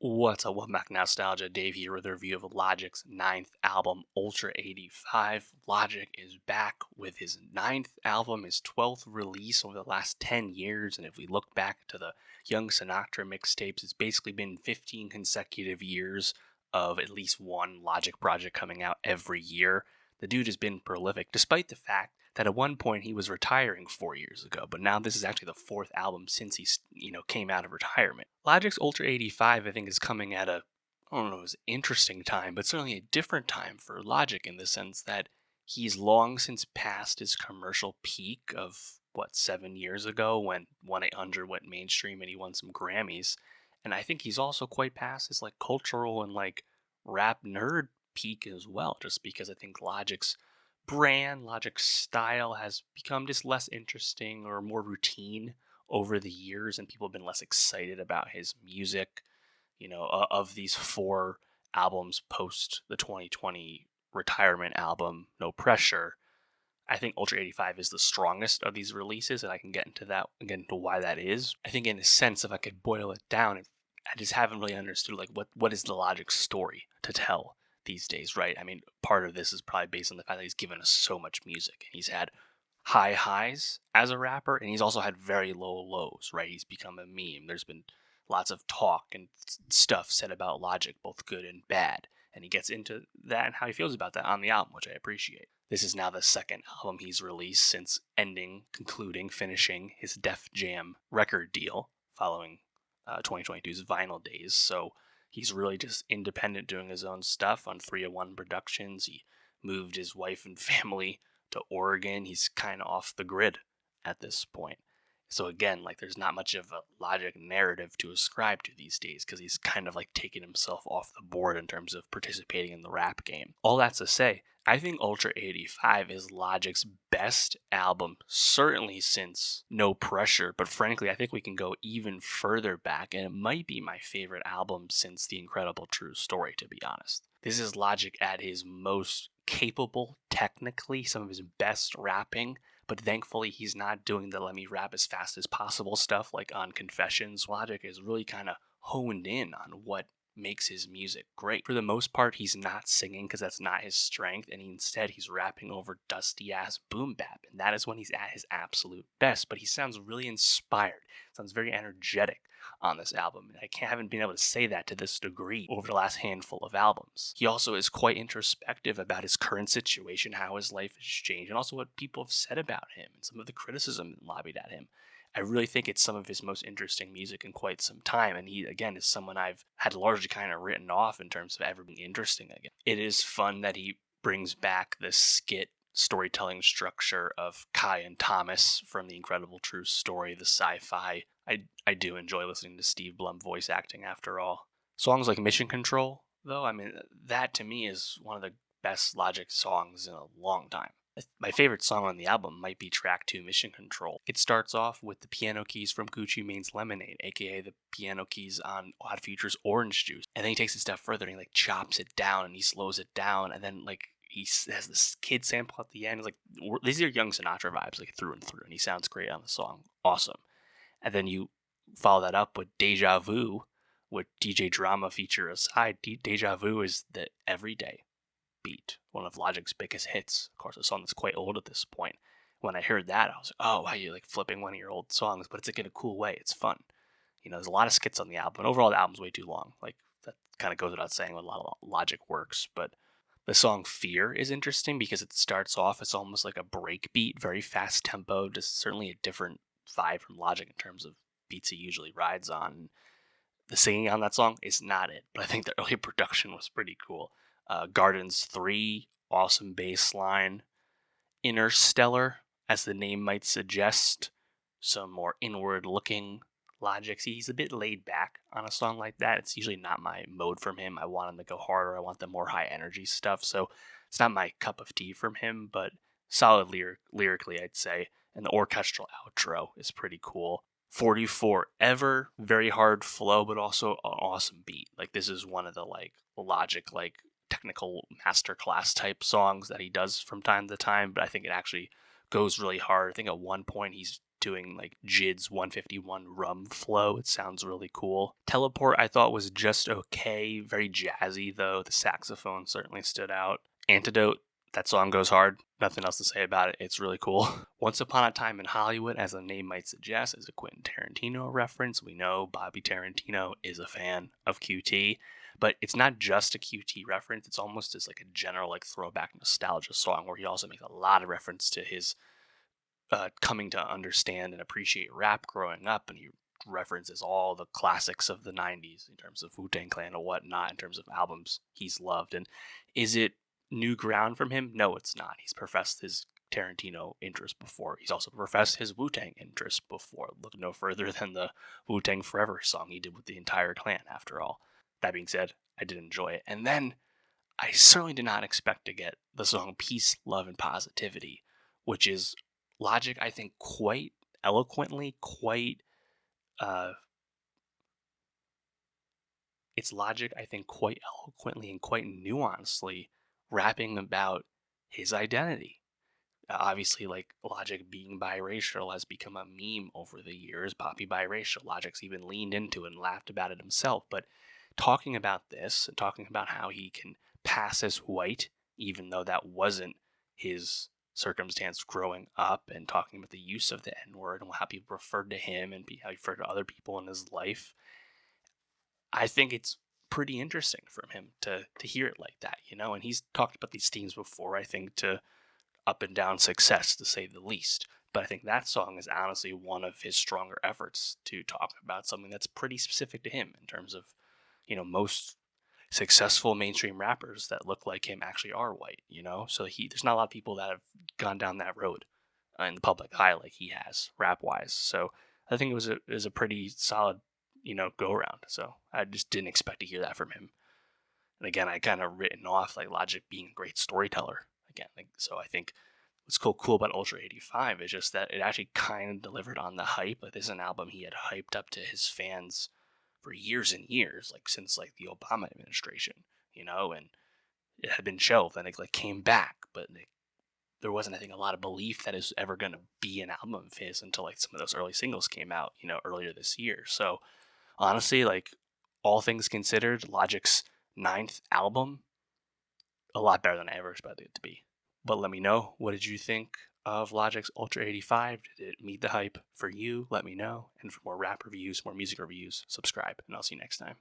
What's up, welcome back, Nostalgia. Dave here with a review of Logic's ninth album, Ultra 85. Logic is back with his ninth album, his 12th release over the last 10 years. And if we look back to the Young Sinatra mixtapes, it's basically been 15 consecutive years of at least one Logic project coming out every year. The dude has been prolific, despite the fact that at one point he was retiring 4 years ago, but now this is actually the fourth album since he came out of retirement. Logic's Ultra 85, I think, is coming at I don't know, it was an interesting time, but certainly a different time for Logic in the sense that he's long since passed his commercial peak of, 7 years ago when 1-800 went mainstream and he won some Grammys. And I think he's also quite past his, cultural and, rap nerd peak as well, just because I think Logic's brand, Logic's style has become just less interesting or more routine over the years, and people have been less excited about his music. Of these four albums post the 2020 retirement album, No Pressure, I think Ultra 85 is the strongest of these releases, and I can get into that and get into why that is. I think, in a sense, if I could boil it down, I just haven't really understood what is the Logic story to tell these days, right? I mean, part of this is probably based on the fact that he's given us so much music, and he's had high highs as a rapper, and he's also had very low lows, right? He's become a meme. There's been lots of talk and stuff said about Logic, both good and bad, and he gets into that and how he feels about that on the album, which I appreciate. This is now the second album he's released since finishing his Def Jam record deal following 2022's Vinyl Days. So he's really just independent, doing his own stuff on 301 Productions. He moved his wife and family to Oregon. He's kind of off the grid at this point. So again, there's not much of a Logic narrative to ascribe to these days because he's kind of taking himself off the board in terms of participating in the rap game. All that's to say, I think Ultra 85 is Logic's best album, certainly since No Pressure, but frankly, I think we can go even further back, and it might be my favorite album since The Incredible True Story, to be honest. This is Logic at his most capable, technically, some of his best rapping, but thankfully he's not doing the let me rap as fast as possible stuff like on Confessions. Logic is really kind of honed in on what makes his music great. For the most part, he's not singing because that's not his strength, and instead he's rapping over dusty ass boom bap, and that is when he's at his absolute best. But he sounds really inspired, sounds very energetic on this album, and haven't been able to say that to this degree over the last handful of albums. He also is quite introspective about his current situation, how his life has changed, and also what people have said about him and some of the criticism lobbied at him. I really think it's some of his most interesting music in quite some time, and he, again, is someone I've had largely kind of written off in terms of ever being interesting again. It is fun that he brings back the skit storytelling structure of Kai and Thomas from The Incredible True Story, the sci-fi. I do enjoy listening to Steve Blum voice acting, after all. Songs like Mission Control, though, I mean, that to me is one of the best Logic songs in a long time. My favorite song on the album might be track 2, Mission Control. It starts off with the piano keys from Gucci Mane's Lemonade, aka the piano keys on Odd Future's Orange Juice. And then he takes it a step further and he chops it down and he slows it down, and then he has this kid sample at the end. These are Young Sinatra vibes, through and through, and he sounds great on the song. Awesome. And then you follow that up with Deja Vu, with DJ Drama feature aside. Deja Vu is the everyday beat, one of Logic's biggest hits. Of course, a song that's quite old at this point. When I heard that, I was like, oh, wow, you're flipping one of your old songs, but it's in a cool way. It's fun. There's a lot of skits on the album, and overall, the album's way too long. That kind of goes without saying when a lot of Logic works, but the song Fear is interesting because it starts off as almost like a break beat, very fast tempo, just certainly a different vibe from Logic in terms of beats he usually rides on. The singing on that song is not it, but I think the early production was pretty cool. Gardens 3, awesome bass line. Interstellar, as the name might suggest, some more inward-looking Logic. See, he's a bit laid back on a song like that. It's usually not my mode from him. I want him to go harder. I want the more high-energy stuff, so it's not my cup of tea from him, but solid lyrically, I'd say. And the orchestral outro is pretty cool. 44 Ever, very hard flow, but also an awesome beat. This is one of the Logic technical masterclass type songs that he does from time to time, but I think it actually goes really hard. I think at one point he's doing like Jid's 151 rum flow. It sounds really cool. Teleport I thought was just okay, very jazzy though. The saxophone certainly stood out. Antidote, that song goes hard. Nothing else to say about it. It's really cool. Once Upon a Time in Hollywood, as the name might suggest, is a Quentin Tarantino reference. We know Bobby Tarantino is a fan of QT, but it's not just a QT reference. It's almost as like a general like throwback nostalgia song where he also makes a lot of reference to his coming to understand and appreciate rap growing up, and he references all the classics of the 90s in terms of Wu-Tang Clan and whatnot, in terms of albums he's loved. And is it new ground from him? No, it's not. He's professed his Tarantino interest before. He's also professed his Wu-Tang interest before. Look no further than the Wu-Tang Forever song he did with the entire clan, after all. That being said, I did enjoy it. And then I certainly did not expect to get the song Peace, Love, and Positivity, which is Logic, I think, quite eloquently, uh, it's Logic, I think, quite eloquently and quite nuancedly rapping about his identity. Obviously, like, Logic being biracial has become a meme over the years. Poppy biracial. Logic's even leaned into it and laughed about it himself. But talking about this and talking about how he can pass as white, even though that wasn't his circumstance growing up, and talking about the use of the N word and how people referred to him and how he referred to other people in his life, I think it's pretty interesting from him to hear it like that, you know. And he's talked about these themes before, I think, to up and down success, to say the least. But I think that song is honestly one of his stronger efforts to talk about something that's pretty specific to him in terms of, most successful mainstream rappers that look like him actually are white, you know? So there's not a lot of people that have gone down that road in the public eye like he has, rap wise. So I think it was a pretty solid, go around. So I just didn't expect to hear that from him. And again, I kind of written off like Logic being a great storyteller again. So I think what's cool about Ultra 85 is just that it actually kind of delivered on the hype. Like, this is an album he had hyped up to his fans for years and years, like since like the Obama administration, and it had been shelved, and it like came back, but there wasn't, I think, a lot of belief that it was ever going to be an album of his until like some of those early singles came out, earlier this year. So honestly, like, all things considered, Logic's ninth album, a lot better than I ever expected it to be. But let me know, what did you think of Logic's Ultra 85? Did it meet the hype for you? Let me know. And for more rap reviews, more music reviews, subscribe, and I'll see you next time.